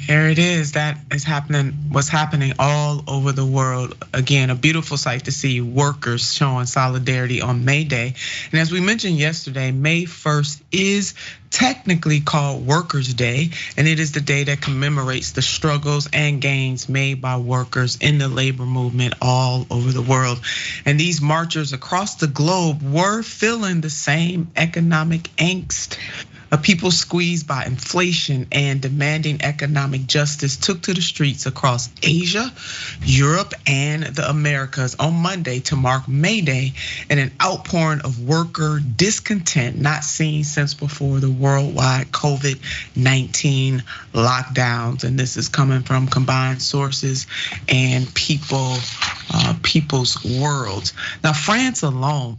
There it is. That is happening. What's happening all over the world. Again, a beautiful sight to see workers showing solidarity on May Day. And as we mentioned yesterday, May 1st is technically called Workers' Day, and it is the day that commemorates the struggles and gains made by workers in the labor movement all over the world. And these marchers across the globe were feeling the same economic angst. A people squeezed by inflation and demanding economic justice took to the streets across Asia, Europe, and the Americas on Monday to mark May Day in an outpouring of worker discontent not seen since before the worldwide COVID-19 lockdowns. And this is coming from combined sources and people's worlds. Now, France alone,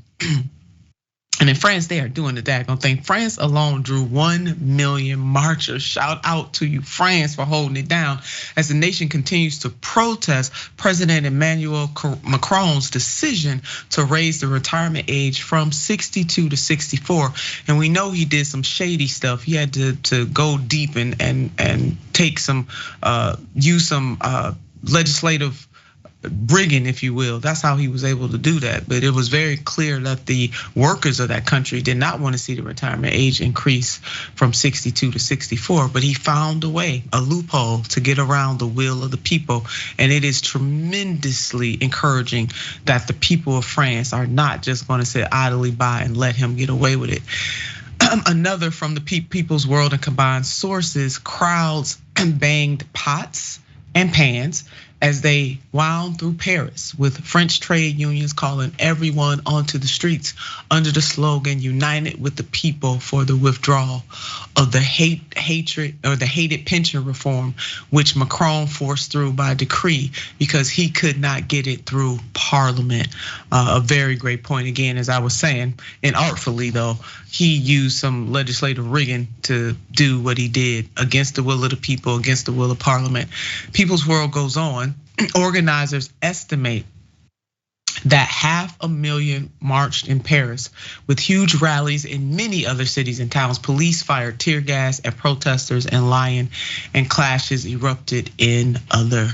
and in France, they are doing the daggone thing. France alone drew 1 million marchers. Shout out to you, France, for holding it down as the nation continues to protest President Emmanuel Macron's decision to raise the retirement age from 62 to 64. And we know he did some shady stuff. He had to go deep and take some, use some legislative brigging, if you will. That's how he was able to do that. But it was very clear that the workers of that country did not want to see the retirement age increase from 62 to 64. But he found a way, a loophole to get around the will of the people. And it is tremendously encouraging that the people of France are not just going to sit idly by and let him get away with it. Another from the people's world and combined sources, crowds banged pots and pans as they wound through Paris, with French trade unions calling everyone onto the streets under the slogan "United with the people for the withdrawal of the hated pension reform," which Macron forced through by decree because he could not get it through Parliament. A very great point again, as I was saying, and artfully though, he used some legislative rigging to do what he did against the will of the people, against the will of Parliament. People's World goes on. Organizers estimate that 500,000 marched in Paris with huge rallies in many other cities and towns. Police fired tear gas at protesters and clashes erupted in other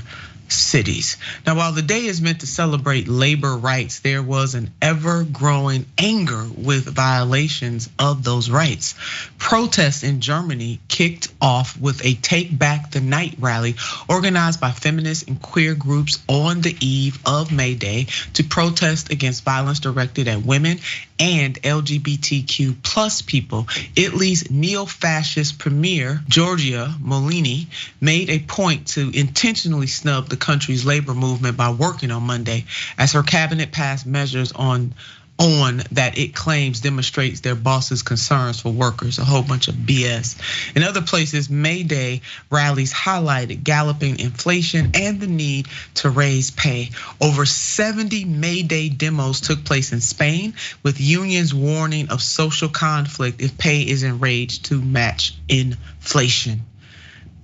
cities. Now, while the day is meant to celebrate labor rights, there was an ever-growing anger with violations of those rights. Protests in Germany kicked off with a Take Back the Night rally organized by feminist and queer groups on the eve of May Day to protest against violence directed at women and LGBTQ plus people. Italy's neo-fascist premier, Giorgia Meloni, made a point to intentionally snub the country's labor movement by working on Monday, as her cabinet passed measures on that it claims demonstrates their boss's concerns for workers. A whole bunch of BS. In other places, May Day rallies highlighted galloping inflation and the need to raise pay. Over 70 May Day demos took place in Spain, with unions warning of social conflict if pay isn't raised to match inflation.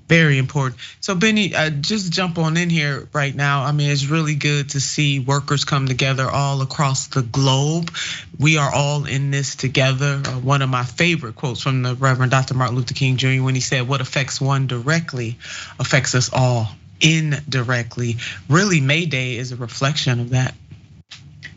Very important. So Bennie, just jump on in here right now. I mean, it's really good to see workers come together all across the globe. We are all in this together. One of my favorite quotes from the Reverend Dr. Martin Luther King Jr. when he said, "What affects one directly affects us all indirectly." Really, May Day is a reflection of that.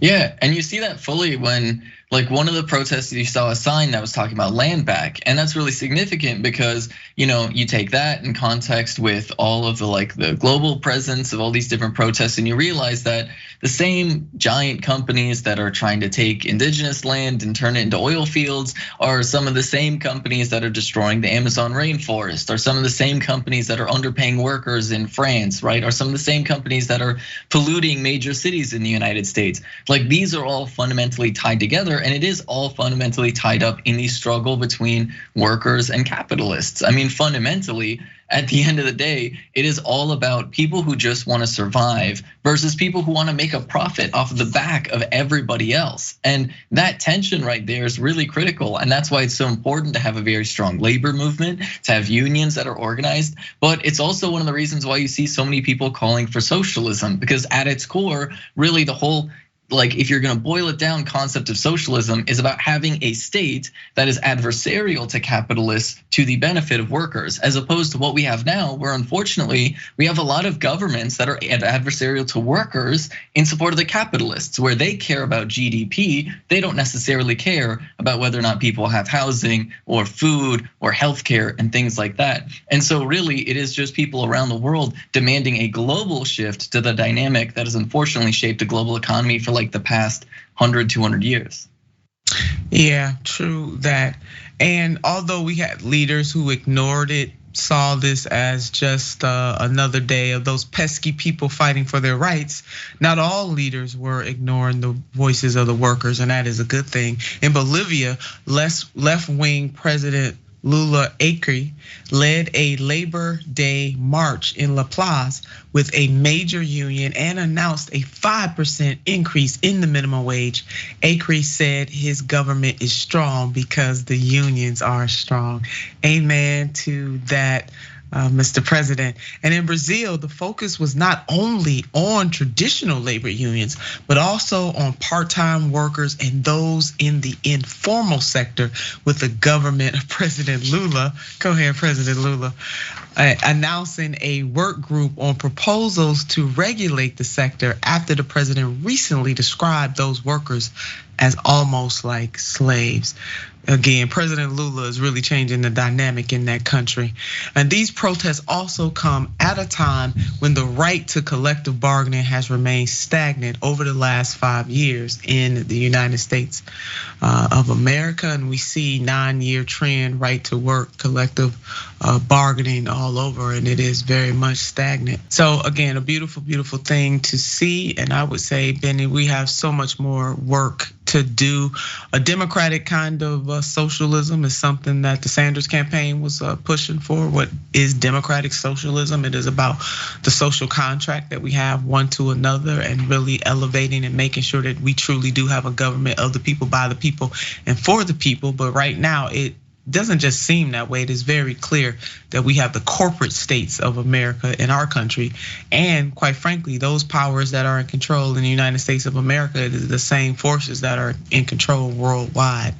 Yeah, and you see that fully when like one of the protests you saw a sign that was talking about land back, and that's really significant because you take that in context with all of the global presence of all these different protests, and you realize that the same giant companies that are trying to take indigenous land and turn it into oil fields are some of the same companies that are destroying the Amazon rainforest, are some of the same companies that are underpaying workers in France, right? Are some of the same companies that are polluting major cities in the United States. Like these are all fundamentally tied together, and it is all fundamentally tied up in the struggle between workers and capitalists. I mean, fundamentally, at the end of the day, it is all about people who just want to survive versus people who want to make a profit off of the back of everybody else. And that tension right there is really critical. And that's why it's so important to have a very strong labor movement, to have unions that are organized. But it's also one of the reasons why you see so many people calling for socialism, because at its core, really the whole, like if you're gonna boil it down, concept of socialism is about having a state that is adversarial to capitalists to the benefit of workers, as opposed to what we have now, where unfortunately we have a lot of governments that are adversarial to workers in support of the capitalists, where they care about GDP, they don't necessarily care about whether or not people have housing or food or healthcare and things like that. And so really it is just people around the world demanding a global shift to the dynamic that has unfortunately shaped the global economy for like the past 100, 200 years. Yeah, true that. And although we had leaders who ignored it, saw this as just another day of those pesky people fighting for their rights, not all leaders were ignoring the voices of the workers, and that is a good thing. In Bolivia, left-wing President Lula Acre led a Labor Day march in La Paz with a major union and announced a 5% increase in the minimum wage. Acre said his government is strong because the unions are strong. Amen to that, Mr. President. And in Brazil, the focus was not only on traditional labor unions, but also on part-time workers and those in the informal sector, with the government of President Lula, go ahead, President Lula, announcing a work group on proposals to regulate the sector after the president recently described those workers as almost like slaves. Again, President Lula is really changing the dynamic in that country. And these protests also come at a time when the right to collective bargaining has remained stagnant over the last 5 years in the United States of America. And we see 9-year trend right to work collective bargaining all over, and it is very much stagnant. So again, a beautiful, beautiful thing to see. And I would say, Benny, we have so much more work to do. A democratic kind of socialism is something that the Sanders campaign was pushing for. What is democratic socialism? It is about the social contract that we have one to another, and really elevating and making sure that we truly do have a government of the people, by the people, and for the people. But right now, it doesn't just seem that way. It is very clear that we have the corporate states of America in our country. And quite frankly, those powers that are in control in the United States of America is the same forces that are in control worldwide.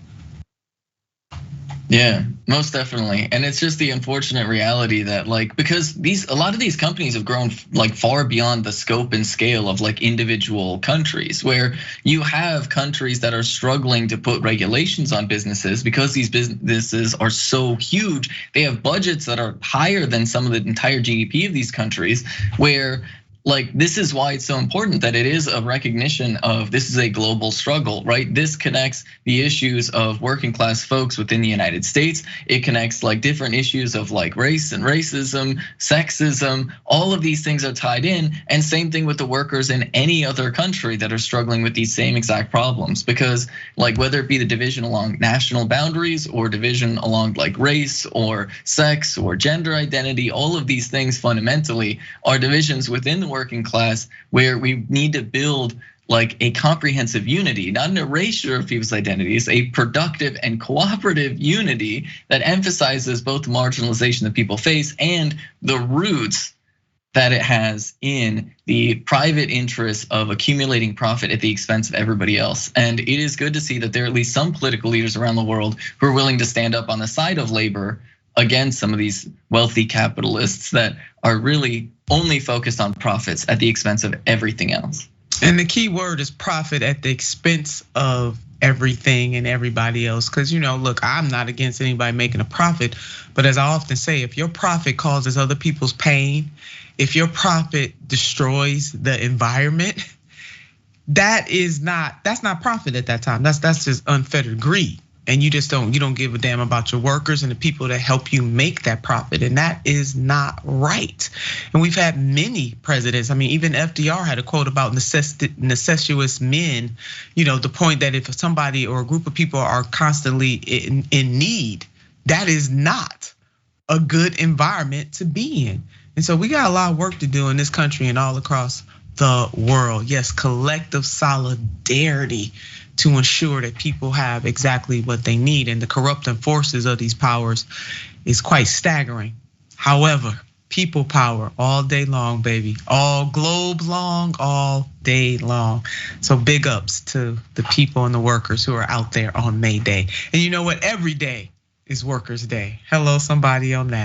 Yeah, most definitely. And it's just the unfortunate reality that because a lot of these companies have grown far beyond the scope and scale of individual countries, where you have countries that are struggling to put regulations on businesses because these businesses are so huge. They have budgets that are higher than some of the entire GDP of these countries, where this is why it's so important that it is a recognition of this is a global struggle, right? This connects the issues of working class folks within the United States. It connects different issues of race and racism, sexism, all of these things are tied in. And same thing with the workers in any other country that are struggling with these same exact problems. Because whether it be the division along national boundaries or division along race or sex or gender identity, all of these things fundamentally are divisions within the working class, where we need to build a comprehensive unity, not an erasure of people's identities, a productive and cooperative unity that emphasizes both the marginalization that people face and the roots that it has in the private interest of accumulating profit at the expense of everybody else. And it is good to see that there are at least some political leaders around the world who are willing to stand up on the side of labor against some of these wealthy capitalists that are really only focused on profits at the expense of everything else. And the key word is profit at the expense of everything and everybody else. Because, look, I'm not against anybody making a profit, but as I often say, if your profit causes other people's pain, if your profit destroys the environment, that's not profit at that time. That's just unfettered greed. And you don't give a damn about your workers and the people that help you make that profit. And that is not right. And we've had many presidents. I mean, even FDR had a quote about necessitous men, the point that if somebody or a group of people are constantly in need, that is not a good environment to be in. And so we got a lot of work to do in this country and all across the world. Yes, collective solidarity to ensure that people have exactly what they need. And the corrupting forces of these powers is quite staggering. However, people power all day long, baby. All globe long, all day long. So big ups to the people and the workers who are out there on May Day. And you know what? Every day is Workers' Day. Hello, somebody on that.